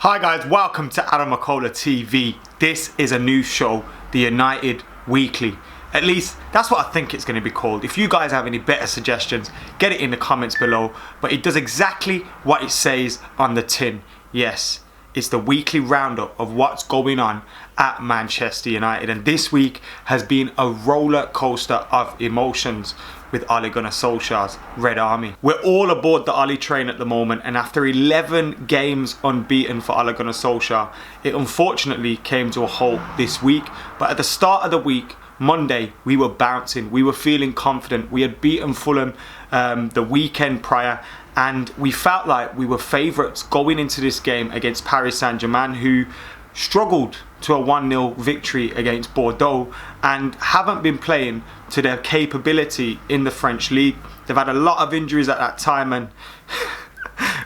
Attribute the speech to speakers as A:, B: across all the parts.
A: Hi guys, welcome to McKola TV. This is a new show, the United Weekly. At least that's what I think it's going to be called. If you guys have any better suggestions, get it in the comments below. But it does exactly what it says on the tin. Yes, it's the weekly roundup of what's going on at Manchester United. And this week has been a roller coaster of emotions with Ole Gunnar Solskjaer's Red Army. We're all aboard the Ole train at the moment, and after 11 games unbeaten for Ole Gunnar Solskjaer, it unfortunately came to a halt this week. But at the start of the week, Monday, we were bouncing, we were feeling confident. We had beaten Fulham the weekend prior, and we felt like we were favourites going into this game against Paris Saint-Germain, who struggled to a 1-0 victory against Bordeaux and haven't been playing to their capability in the French league. They've had a lot of injuries at that time, and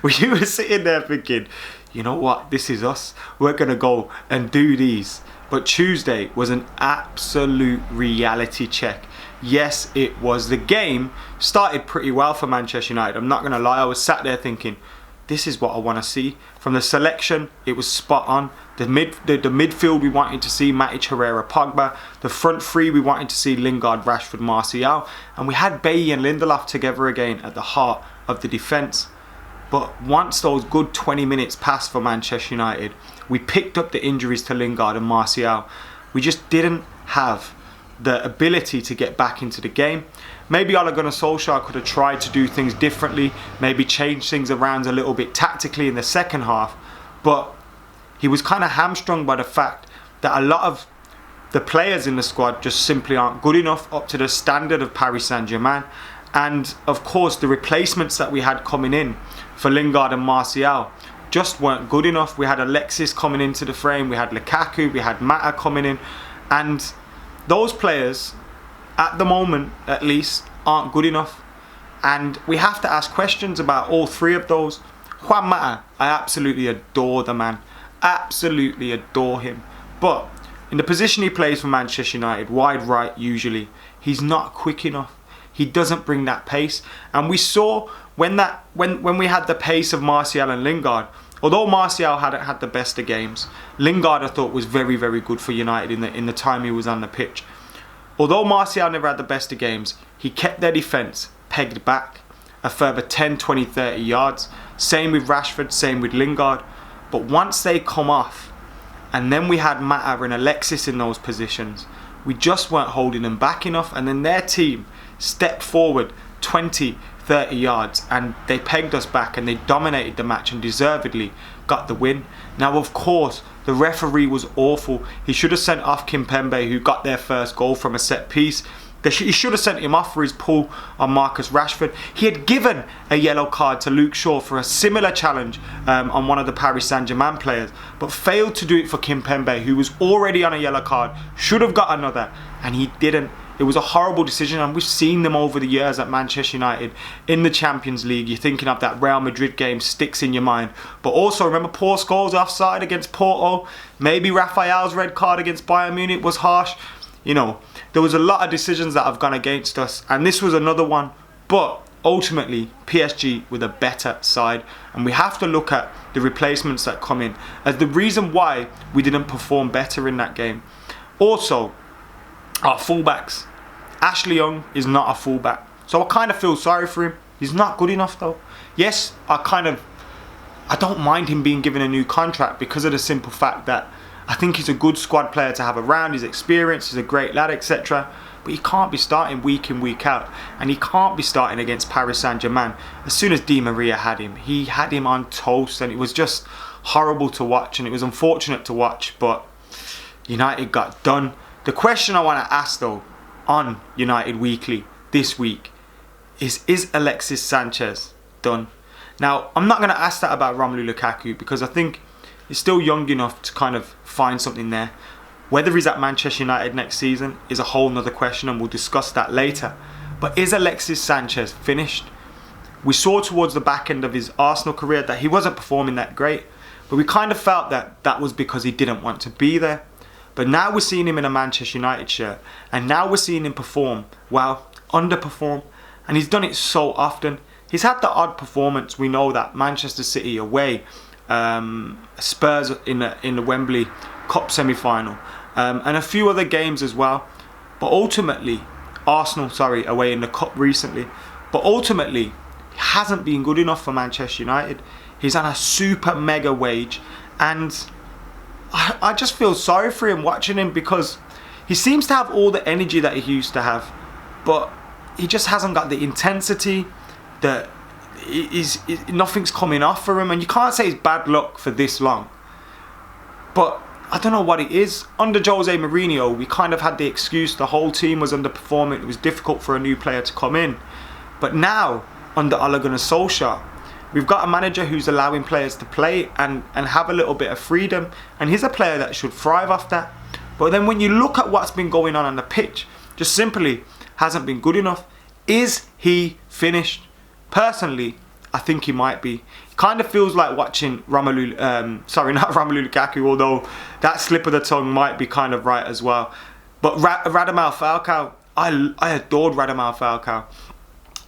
A: we were sitting there thinking, you know what, this is us, we're gonna go and do these. But Tuesday was an absolute reality check. Yes, it was. The game started pretty well for Manchester United, I'm not gonna lie. I was sat there thinking, this is what I want to see. From the selection, it was spot on. The midfield, we wanted to see Matic, Herrera, Pogba. The front three, we wanted to see Lingard, Rashford, Martial. And we had Bailly and Lindelof together again at the heart of the defence. But once those good 20 minutes passed for Manchester United, we picked up the injuries to Lingard and Martial. We just didn't have the ability to get back into the game. Maybe Ole Gunnar Solskjaer could have tried to do things differently, maybe change things around a little bit tactically in the second half, but he was kind of hamstrung by the fact that a lot of the players in the squad just simply aren't good enough up to the standard of Paris Saint-Germain. And of course the replacements that we had coming in for Lingard and Martial just weren't good enough. We had Alexis coming into the frame, we had Lukaku, we had Mata coming in, and those players, at the moment at least, aren't good enough. And we have to ask questions about all three of those. Juan Mata, I absolutely adore the man. Absolutely adore him. But in the position he plays for Manchester United, wide right usually, he's not quick enough. He doesn't bring that pace. And we saw when we had the pace of Martial and Lingard, although Martial hadn't had the best of games, Lingard I thought was very, very good for United in the time he was on the pitch. Although Martial never had the best of games, he kept their defence pegged back a further 10, 20, 30 yards. Same with Rashford, same with Lingard. But once they come off, and then we had Mata and Alexis in those positions, we just weren't holding them back enough. And then their team stepped forward 20, 30 yards and they pegged us back and they dominated the match and deservedly got the win. Now of course the referee was awful. He should have sent off Kimpembe, who got their first goal from a set piece. He should have sent him off for his pull on Marcus Rashford. He had given a yellow card to Luke Shaw for a similar challenge on one of the Paris Saint-Germain players, but failed to do it for Kimpembe, who was already on a yellow card, should have got another, and he didn't. It was a horrible decision, and we've seen them over the years at Manchester United in the Champions League. You're thinking of that Real Madrid game, sticks in your mind. But also remember Paul Scholes offside against Porto. Maybe Raphael's red card against Bayern Munich was harsh. You know, there was a lot of decisions that have gone against us, and this was another one. But ultimately, PSG with a better side, and we have to look at the replacements that come in as the reason why we didn't perform better in that game. Also, our fullbacks. Ashley Young is not a fullback, so I kind of feel sorry for him. He's not good enough though. Yes, I don't mind him being given a new contract because of the simple fact that I think he's a good squad player to have around. He's experienced, he's a great lad, etc. But he can't be starting week in, week out, and he can't be starting against Paris Saint-Germain. As soon as Di Maria had him, he had him on toast, and it was just horrible to watch, and it was unfortunate to watch, but United got done. The question I want to ask though on United Weekly this week is Alexis Sanchez done? Now, I'm not going to ask that about Romelu Lukaku because I think he's still young enough to kind of find something there. Whether he's at Manchester United next season is a whole nother question, and we'll discuss that later. But is Alexis Sanchez finished? We saw towards the back end of his Arsenal career that he wasn't performing that great, but we kind of felt that that was because he didn't want to be there. But now we're seeing him in a Manchester United shirt, and now we're seeing him perform, well, underperform, and he's done it so often. He's had the odd performance. We know that Manchester City away Spurs in the Wembley Cup semi-final, and a few other games as well. But ultimately, Arsenal, away in the Cup recently. But ultimately, he hasn't been good enough for Manchester United. He's on a super mega wage, and I just feel sorry for him watching him, because he seems to have all the energy that he used to have, but he just hasn't got the intensity. That nothing's coming off for him, and you can't say it's bad luck for this long. But I don't know what it is. Under Jose Mourinho, we kind of had the excuse the whole team was underperforming. It was difficult for a new player to come in. But now, under Ole Gunnar Solskjaer, we've got a manager who's allowing players to play and have a little bit of freedom. And he's a player that should thrive off that. But then when you look at what's been going on the pitch, just simply hasn't been good enough. Is he finished? Personally, I think he might be. It kind of feels like watching not Romelu Lukaku, although that slip of the tongue might be kind of right as well. But Radamel Falcao, I adored Radamel Falcao.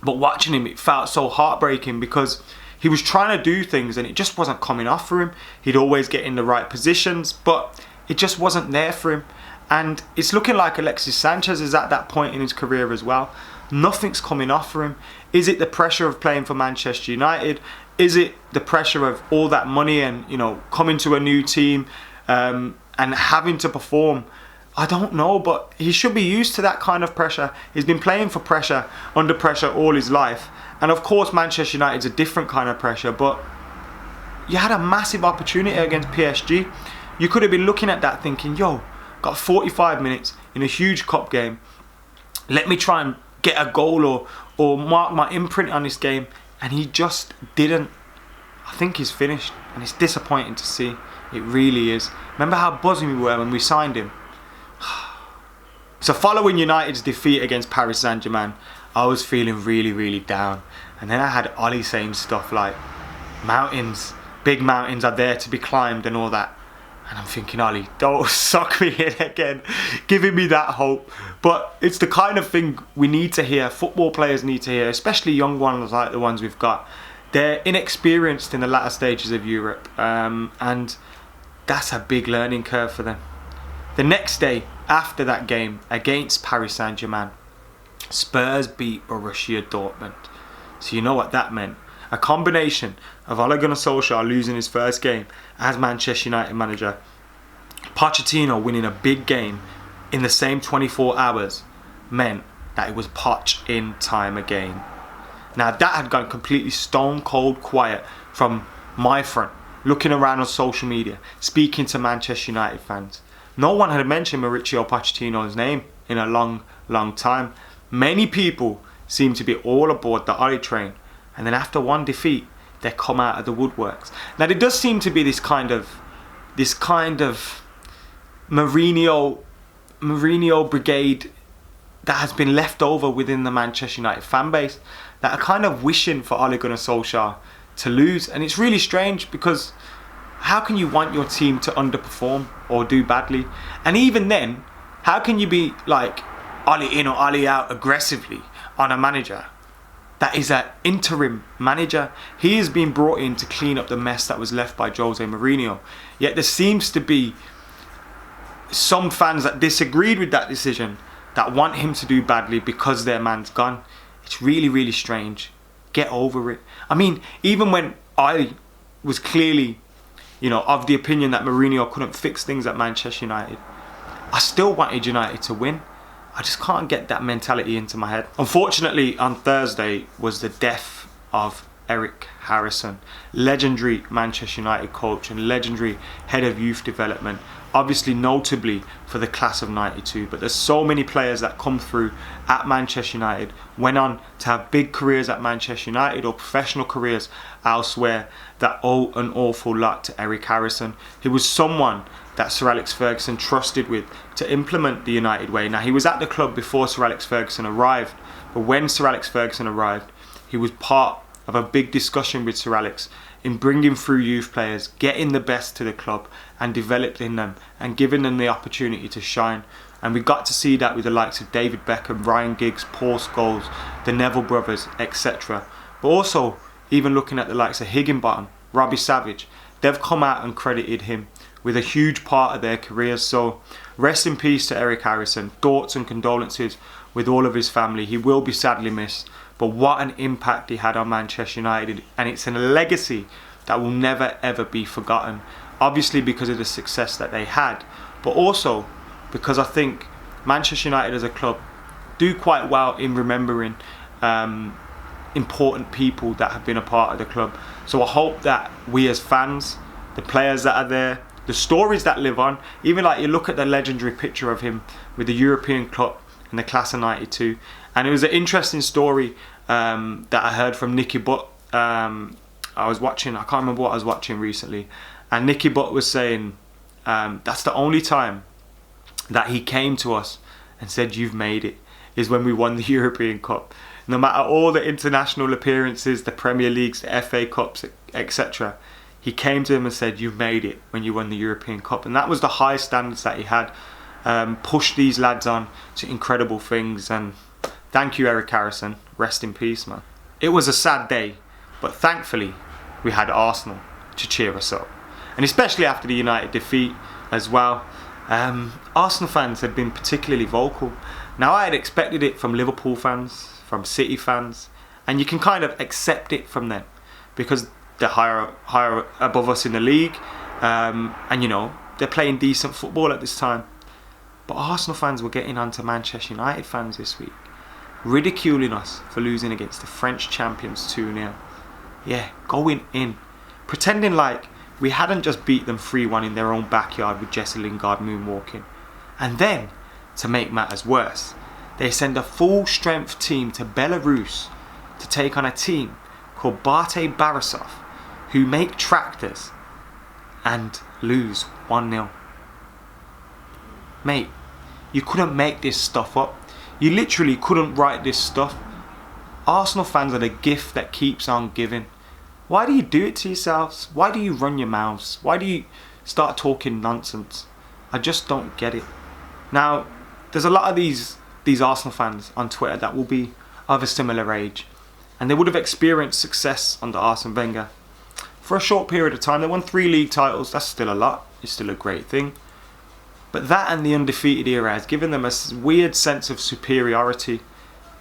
A: But watching him, it felt so heartbreaking, because he was trying to do things and it just wasn't coming off for him. He'd always get in the right positions, but it just wasn't there for him. And it's looking like Alexis Sanchez is at that point in his career as well. Nothing's coming off for him. Is it the pressure of playing for Manchester United? Is it the pressure of all that money and, coming to a new team and having to perform? I don't know, but he should be used to that kind of pressure. He's been playing for pressure, under pressure all his life. And of course, Manchester United's a different kind of pressure, but you had a massive opportunity against PSG. You could have been looking at that thinking, got 45 minutes in a huge cup game. Let me try and get a goal or mark my imprint on this game. And he just didn't. I think he's finished, and it's disappointing to see. It really is. Remember how buzzing we were when we signed him? So following United's defeat against Paris Saint-Germain, I was feeling really, really down. And then I had Ollie saying stuff like, big mountains are there to be climbed and all that. And I'm thinking, Ollie, don't suck me in again, giving me that hope. But it's the kind of thing we need to hear, football players need to hear, especially young ones like the ones we've got. They're inexperienced in the latter stages of Europe, and that's a big learning curve for them. The next day, after that game against Paris Saint-Germain, Spurs beat Borussia Dortmund. So you know what that meant. A combination of Ole Gunnar Solskjaer losing his first game as Manchester United manager, Pochettino winning a big game in the same 24 hours, meant that it was Poch in time again. Now that had gone completely stone cold quiet from my front, looking around on social media, speaking to Manchester United fans. No one had mentioned Mauricio Pochettino's name in a long, long time. Many people seem to be all aboard the Ollie train. And then after one defeat, they come out of the woodworks. Now there does seem to be this kind of Mourinho brigade that has been left over within the Manchester United fan base that are kind of wishing for Ole Gunnar Solskjaer to lose. And it's really strange, because how can you want your team to underperform or do badly? And even then, how can you be like Ole in or Ole out aggressively on a manager that is an interim manager? He has been brought in to clean up the mess that was left by Jose Mourinho. Yet there seems to be some fans that disagreed with that decision, that want him to do badly because their man's gone. It's really, really strange. Get over it. I mean, even when I was clearly, of the opinion that Mourinho couldn't fix things at Manchester United, I still wanted United to win. I just can't get that mentality into my head. Unfortunately, on Thursday was the death of Eric Harrison, legendary Manchester United coach and legendary head of youth development, obviously notably for the class of 92. But there's so many players that come through at Manchester United, went on to have big careers at Manchester United or professional careers elsewhere, that owe an awful lot to Eric Harrison. He was someone that Sir Alex Ferguson trusted with to implement the United way. Now, he was at the club before Sir Alex Ferguson arrived, but when Sir Alex Ferguson arrived, he was part of a big discussion with Sir Alex in bringing through youth players, getting the best to the club and developing them and giving them the opportunity to shine. And we got to see that with the likes of David Beckham, Ryan Giggs, Paul Scholes, the Neville brothers, etc. But also, even looking at the likes of Higginbottom, Robbie Savage, they've come out and credited him with a huge part of their careers. So rest in peace to Eric Harrison. Thoughts and condolences with all of his family. He will be sadly missed, but what an impact he had on Manchester United, and it's a legacy that will never ever be forgotten. Obviously because of the success that they had, but also because I think Manchester United as a club do quite well in remembering important people that have been a part of the club. So I hope that we as fans, the players that are there, the stories that live on, even like you look at the legendary picture of him with the European Cup in the class of '92, and it was an interesting story that I heard from Nicky Butt. I can't remember what I was watching recently, and Nicky Butt was saying that's the only time that he came to us and said, "You've made it," is when we won the European Cup. No matter all the international appearances, the Premier Leagues, the FA Cups, etc., he came to him and said, "You've made it" when you won the European Cup. And that was the high standards that he had. Pushed these lads on to incredible things. And thank you, Eric Harrison. Rest in peace, man. It was a sad day, but thankfully we had Arsenal to cheer us up. And especially after the United defeat as well. Arsenal fans had been particularly vocal. Now I had expected it from Liverpool fans, from City fans, and you can kind of accept it from them because they're higher above us in the league, and you know they're playing decent football at this time. But Arsenal fans were getting onto Manchester United fans this week, ridiculing us for losing against the French champions 2-0. Yeah, going in, pretending like we hadn't just beat them 3-1 in their own backyard with Jesse Lingard moonwalking. And then, to make matters worse, they send a full strength team to Belarus to take on a team called Bate Borisov, who make tractors and lose 1-0. Mate, you couldn't make this stuff up. You literally couldn't write this stuff. Arsenal fans are the gift that keeps on giving. Why do you do it to yourselves? Why do you run your mouths? Why do you start talking nonsense? I just don't get it. Now, there's a lot of these Arsenal fans on Twitter that will be of a similar age, and they would have experienced success under Arsene Wenger. For a short period of time, they won 3 league titles. That's still a lot. It's still a great thing. But that and the undefeated era has given them a weird sense of superiority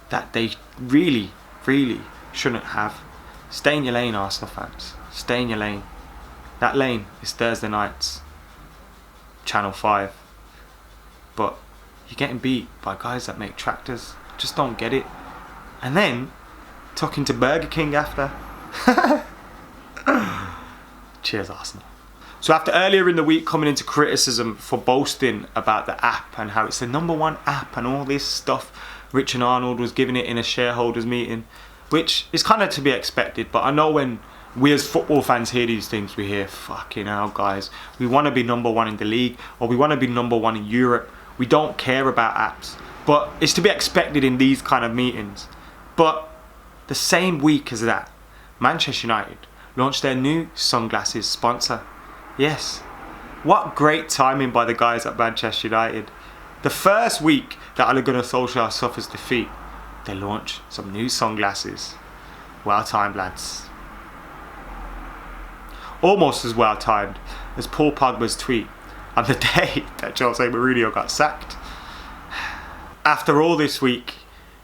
A: that they really, really shouldn't have. Stay in your lane, Arsenal fans. Stay in your lane. That lane is Thursday nights, Channel 5. But you're getting beat by guys that make tractors. Just don't get it. And then, talking to Burger King after. Cheers, Arsenal. So after earlier in the week coming into criticism for boasting about the app and how it's the #1 app and all this stuff, Richard Arnold was giving it in a shareholders meeting, which is kind of to be expected. But I know when we as football fans hear these things, we hear, fucking hell guys, we want to be #1 in the league, or we want to be #1 in Europe. We don't care about apps. But it's to be expected in these kind of meetings. But the same week as that, Manchester United launched their new sunglasses sponsor. Yes, what great timing by the guys at Manchester United. The first week that Ole Gunnar Solskjaer suffers defeat, they launch some new sunglasses. Well timed, lads. Almost as well timed as Paul Pogba's tweet on the day that Jose Mourinho got sacked. After all this week,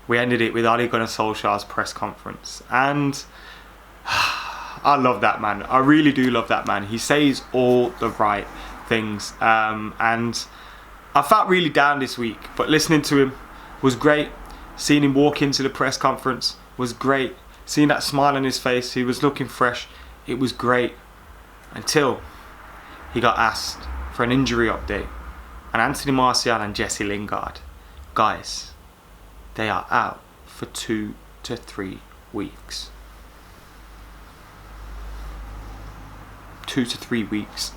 A: we ended it with Ole Gunnar Solskjaer's press conference, and I love that man. I really do love that man. He says all the right things, and I felt really down this week, but listening to him was great. Seeing him walk into the press conference was great. Seeing that smile on his face, he was looking fresh. It was great until he got asked for an injury update, and Anthony Martial and Jesse Lingard, guys, they are out for 2 to 3 weeks. 2 to 3 weeks.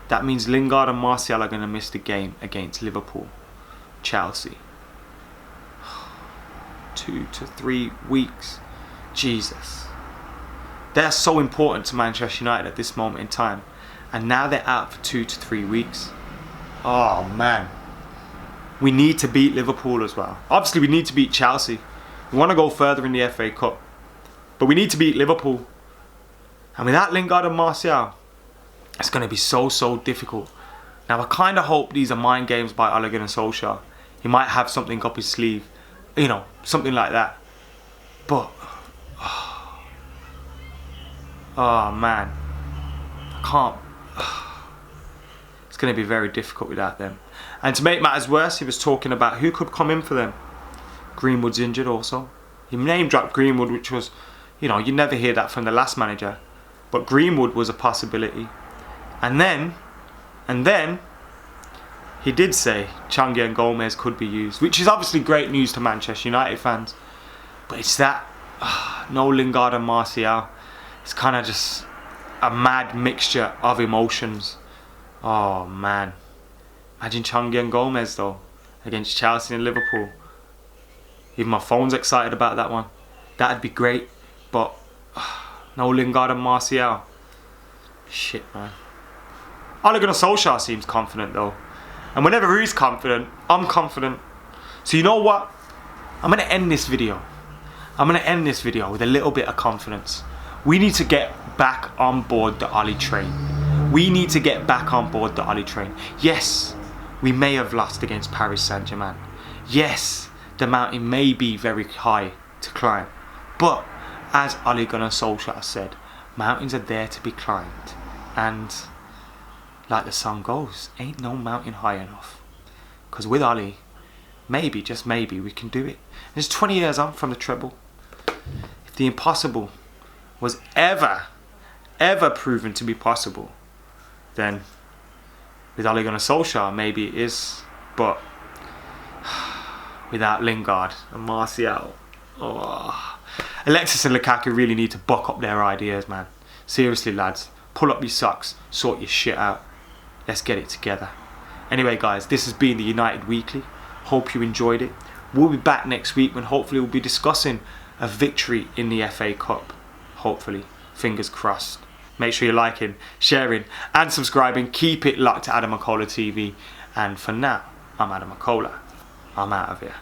A: That means Lingard and Martial are going to miss the game against Liverpool, Chelsea. 2 to 3 weeks. Jesus. They're so important to Manchester United at this moment in time, and now they're out for 2 to 3 weeks. Oh man. We need to beat Liverpool as well. Obviously we need to beat Chelsea. We want to go further in the FA Cup, but we need to beat Liverpool. And without Lingard and Martial, It's going to be so difficult. Now, I kind of hope these are mind games by Ole Gunnar Solskjaer. He might have something up his sleeve, you know, something like that. But, oh man, I can't. It's going to be very difficult without them. And to make matters worse, he was talking about who could come in for them. Greenwood's injured also. He name dropped Greenwood, which was, you know, you never hear that from the last manager. But Greenwood was a possibility. And then, he did say Chong Gomes could be used, which is obviously great news to Manchester United fans. But it's that, no Lingard and Martial. It's kind of just a mad mixture of emotions. Oh man. Imagine Chong Gomes though, against Chelsea and Liverpool. Even my phone's excited about that one. That'd be great. But no Lingard and Martial. Shit, man. Ole Gunnar Solskjaer seems confident though. And whenever he's confident, I'm confident. So you know what? I'm going to end this video. I'm going to end this video with a little bit of confidence. We need to get back on board the Ole train. We need to get back on board the Ole train. Yes, we may have lost against Paris Saint-Germain. Yes, the mountain may be very high to climb. But as Ole Gunnar Solskjaer said, mountains are there to be climbed. And like the song goes, ain't no mountain high enough. Because with Ole, maybe, just maybe, we can do it. And it's 20 years on from the treble. If the impossible was ever proven to be possible, then with Ole Gunnar Solskjaer, maybe it is. But without Lingard and Martial, Alexis and Lukaku really need to buck up their ideas, man. Seriously, lads, pull up your socks, sort your shit out. Let's get it together. Anyway, guys, this has been the United Weekly. Hope you enjoyed it. We'll be back next week when hopefully we'll be discussing a victory in the FA Cup. Hopefully. Fingers crossed. Make sure you're liking, sharing and subscribing. Keep it locked to Adam McKola TV. And for now, I'm Adam McKola. I'm out of here.